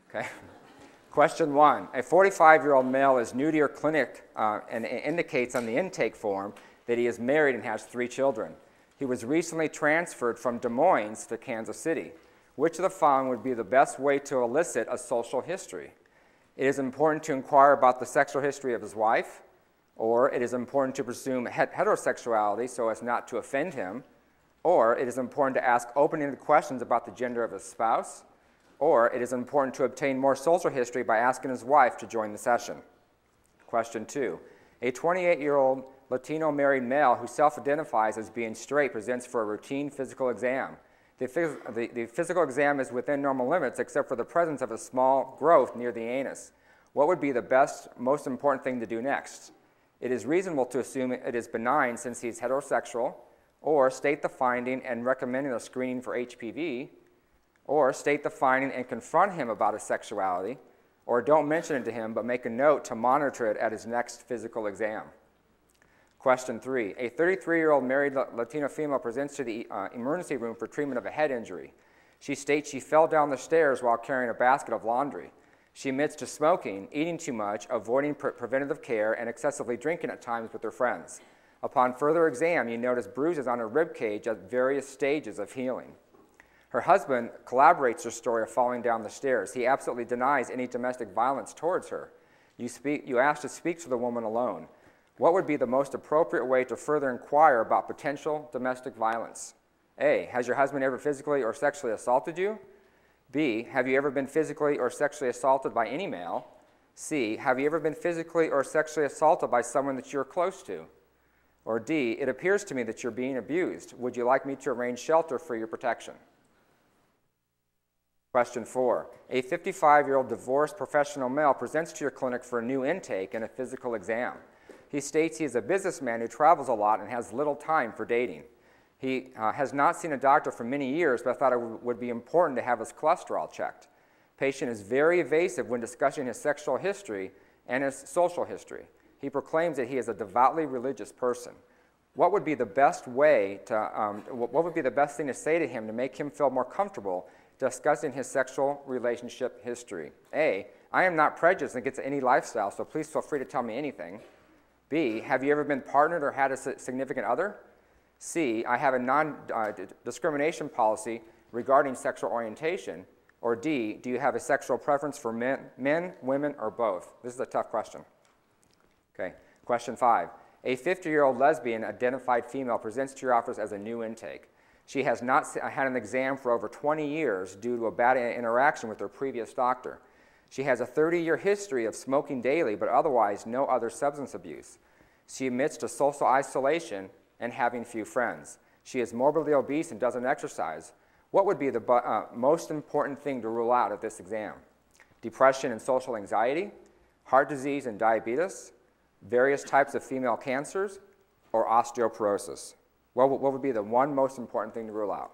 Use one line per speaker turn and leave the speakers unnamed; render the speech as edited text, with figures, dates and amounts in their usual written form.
Okay. Question 1. A 45-year-old male is new to your clinic and indicates on the intake form that he is married and has 3 children. He was recently transferred from Des Moines to Kansas City. Which of the following would be the best way to elicit a social history? It is important to inquire about the sexual history of his wife, or it is important to presume heterosexuality so as not to offend him, or it is important to ask open-ended questions about the gender of his spouse, or it is important to obtain more social history by asking his wife to join the session. Question 2. A 28-year-old Latino married male who self-identifies as being straight presents for a routine physical exam. The physical exam is within normal limits except for the presence of a small growth near the anus. What would be the best, most important thing to do next? It is reasonable to assume it is benign since he is heterosexual, or state the finding and recommending a screening for HPV, or state the finding and confront him about his sexuality, or don't mention it to him but make a note to monitor it at his next physical exam. Question 3. A 33-year-old married Latino female presents to the emergency room for treatment of a head injury. She states she fell down the stairs while carrying a basket of laundry. She admits to smoking, eating too much, avoiding preventative care, and excessively drinking at times with her friends. Upon further exam, you notice bruises on her rib cage at various stages of healing. Her husband corroborates her story of falling down the stairs. He absolutely denies any domestic violence towards her. You ask to speak to the woman alone. What would be the most appropriate way to further inquire about potential domestic violence? A. Has your husband ever physically or sexually assaulted you? B. Have you ever been physically or sexually assaulted by any male? C. Have you ever been physically or sexually assaulted by someone that you're close to? Or D. It appears to me that you're being abused. Would you like me to arrange shelter for your protection? Question 4. A 55-year-old divorced professional male presents to your clinic for a new intake and a physical exam. He states he is a businessman who travels a lot and has little time for dating. He has not seen a doctor for many years, but thought it would be important to have his cholesterol checked. Patient is very evasive when discussing his sexual history and his social history. He proclaims that he is a devoutly religious person. What would be the best way to, what would be the best thing to say to him to make him feel more comfortable discussing his sexual relationship history? A. I am not prejudiced against any lifestyle, so please feel free to tell me anything. B. Have you ever been partnered or had a significant other? C. I have a non-discrimination policy regarding sexual orientation. Or D. Do you have a sexual preference for men, women, or both? This is a tough question. Okay. Question 5. A 50-year-old lesbian identified female presents to your office as a new intake. She has not had an exam for over 20 years due to a bad interaction with her previous doctor. She has a 30-year history of smoking daily, but otherwise no other substance abuse. She admits to social isolation and having few friends. She is morbidly obese and doesn't exercise. What would be the most important thing to rule out at this exam? Depression and social anxiety, heart disease and diabetes, various types of female cancers, or osteoporosis? What would be the one most important thing to rule out?